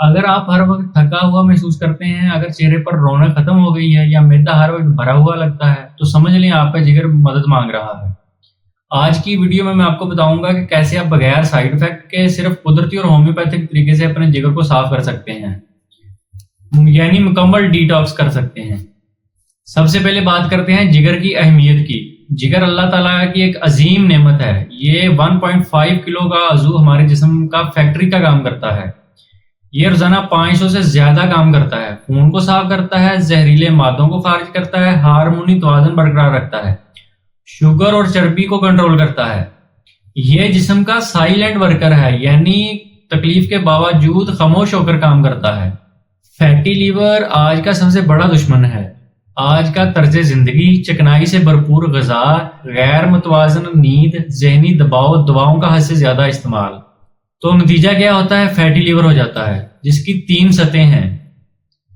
اگر آپ ہر وقت تھکا ہوا محسوس کرتے ہیں، اگر چہرے پر رونق ختم ہو گئی ہے یا معدہ ہر وقت بھرا ہوا لگتا ہے تو سمجھ لیں آپ کا جگر مدد مانگ رہا ہے۔ آج کی ویڈیو میں آپ کو بتاؤں گا کہ کیسے آپ بغیر سائیڈ افیکٹ کے صرف قدرتی اور ہومیوپیتھک طریقے سے اپنے جگر کو صاف کر سکتے ہیں، یعنی مکمل ڈیٹاکس کر سکتے ہیں۔ سب سے پہلے بات کرتے ہیں جگر کی اہمیت کی۔ جگر اللہ تعالیٰ کی ایک عظیم نعمت ہے۔ یہ 1.5 کلو کا عضو ہمارے جسم کا فیکٹری کا کام کرتا ہے۔ یہ روزانہ 500 سے زیادہ کام کرتا ہے، خون کو صاف کرتا ہے، زہریلے مادوں کو خارج کرتا ہے، ہارمونی توازن برقرار رکھتا ہے، شوگر اور چربی کو کنٹرول کرتا ہے۔ یہ جسم کا سائلنٹ ورکر ہے، یعنی تکلیف کے باوجود خاموش ہو کر کام کرتا ہے۔ فیٹی لیور آج کا سب سے بڑا دشمن ہے۔ آج کا طرز زندگی، چکنائی سے بھرپور غذا، غیر متوازن نیند، ذہنی دباؤ، دواؤں کا حد سے زیادہ استعمال، تو نتیجہ کیا ہوتا ہے؟ فیٹی لیور ہو جاتا ہے، جس کی 3 سطحیں ہیں۔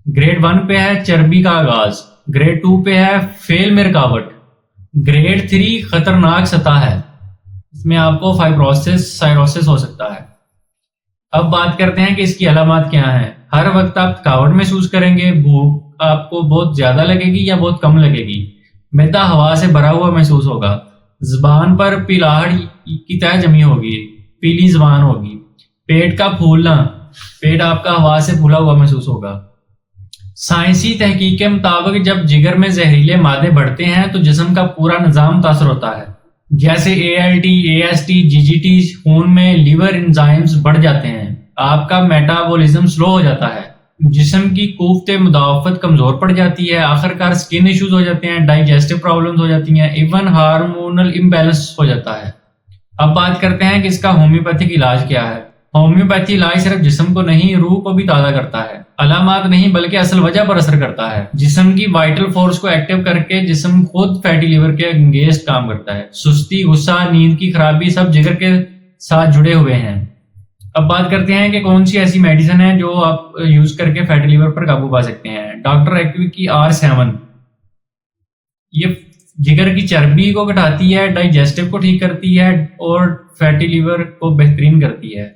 گریڈ 1 پہ ہے چربی کا آغاز، گریڈ 2 پہ ہے فیل میں رکاوٹ، گریڈ 3 خطرناک سطح ہے، اس میں آپ کو فائبروسس سائروسس ہو سکتا ہے۔ اب بات کرتے ہیں کہ اس کی علامات کیا ہیں۔ ہر وقت آپ تھکاوٹ محسوس کریں گے، بھوک آپ کو بہت زیادہ لگے گی یا بہت کم لگے گی، معدہ ہوا سے بھرا ہوا محسوس ہوگا، زبان پر پیلاہٹ کی تہ جمی ہوگی، پیلی زبان ہوگی، پیٹ کا پھولنا، پیٹ آپ کا ہوا سے پھولا ہوا محسوس ہوگا۔ سائنسی تحقیق کے مطابق جب جگر میں زہریلے مادے بڑھتے ہیں تو جسم کا پورا نظام متاثر ہوتا ہے، جیسے ALT، AST، GGT، خون میں لیور انزائمز بڑھ جاتے ہیں، آپ کا میٹابولزم سلو ہو جاتا ہے، جسم کی قوت مدافعت کمزور پڑ جاتی ہے، آخر کار سکن ایشوز ہو جاتے ہیں، ڈائجسٹو پرابلمز ہو جاتی ہیں، ایون ہارمونل امبیلنس ہو جاتا ہے۔ اب بات کرتے ہیں کہ اس کا ہومیوپیتھک علاج کیا ہے۔ ہومیوپیتھی علاج صرف جسم کو نہیں، روح کو بھی تازہ کرتا ہے، علامات نہیں بلکہ اصل وجہ پر اثر کرتا ہے۔ جسم کی وائٹل فورس کو ایکٹیو کر کے جسم خود فیٹی لیور کے اگینسٹ کام کرتا ہے۔ سستی، غصہ، نیند کی خرابی سب جگر کے ساتھ جڑے ہوئے ہیں۔ اب بات کرتے ہیں کہ کون سی ایسی میڈیسن ہے جو آپ یوز کر کے فیٹی لیور پر قابو پا سکتے ہیں۔ ڈاکٹر ایکٹیو کی R7 یہ جگر کی چربی کو گھٹاتی ہے، ڈائجسٹو کو ٹھیک کرتی ہے اور فیٹی لیور کو بہترین کرتی ہے،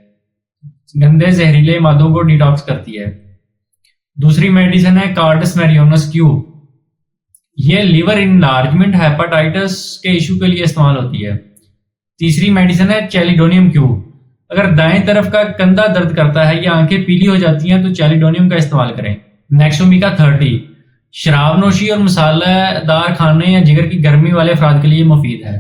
گندے زہریلے مادوں کو ڈیٹاکس کرتی ہے۔ دوسری میڈیسن ہے کارڈس میرینوس کیو، یہ لیور انلارجمنٹ، ہیپاٹائٹس کے ایشو کے لیے استعمال ہوتی ہے۔ تیسری میڈیسن ہے چیلیڈونیم کیو، اگر دائیں طرف کا کندھا درد کرتا ہے یا آنکھیں پیلی ہو جاتی ہیں تو چیلیڈونیم کا استعمال کریں۔ نیکسومیکا 30 شراب نوشی اور مسالہ دار کھانے یا جگر کی گرمی والے افراد کے لیے مفید ہے۔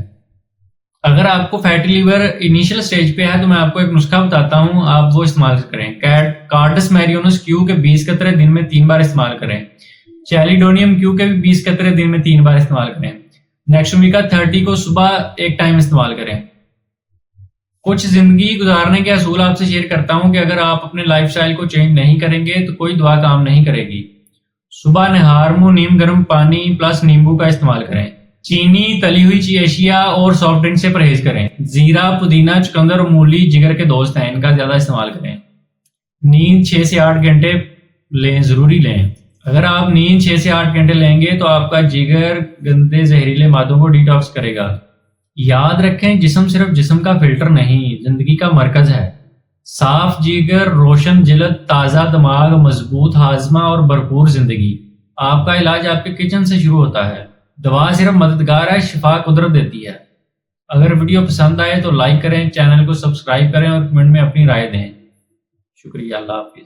اگر آپ کو فیٹی لیور انیشل سٹیج پہ ہے تو میں آپ کو ایک نسخہ بتاتا ہوں، آپ وہ استعمال کریں۔ کارڈس میرینوس کیو کے 20 قطرے دن میں 3 بار استعمال کریں۔ چیلیڈونیم کیو کے بھی 20 قطرے دن میں 3 بار استعمال کریں۔ نیکسومیکا 30 کو صبح ایک ٹائم استعمال کریں۔ کچھ زندگی گزارنے کے اصول آپ سے شیئر کرتا ہوں کہ اگر آپ اپنے لائف سٹائل کو چینج نہیں کریں گے تو کوئی دعا کام نہیں کرے گی۔ صبح نہار منہ نیم گرم پانی پلس نیمبو کا استعمال کریں۔ چینی، تلی ہوئی اشیاء اور سافٹ ڈرنک سے پرہیز کریں۔ زیرہ، پودینہ، چقندر اور مولی جگر کے دوست ہیں، ان کا زیادہ استعمال کریں۔ نیند 6 سے 8 گھنٹے لیں، ضروری لیں۔ اگر آپ نیند 6 سے 8 گھنٹے لیں گے تو آپ کا جگر گندے زہریلے مادوں کو ڈیٹاکس کرے گا۔ یاد رکھیں جسم صرف جسم کا فلٹر نہیں، زندگی کا مرکز ہے۔ صاف جگر، روشن جلد، تازہ دماغ، مضبوط ہاضمہ اور بھرپور زندگی۔ آپ کا علاج آپ کے کچن سے شروع ہوتا ہے۔ دوا صرف مددگار ہے، شفا قدرت دیتی ہے۔ اگر ویڈیو پسند آئے تو لائک کریں، چینل کو سبسکرائب کریں اور کمنٹ میں اپنی رائے دیں۔ شکریہ، اللہ حافظ۔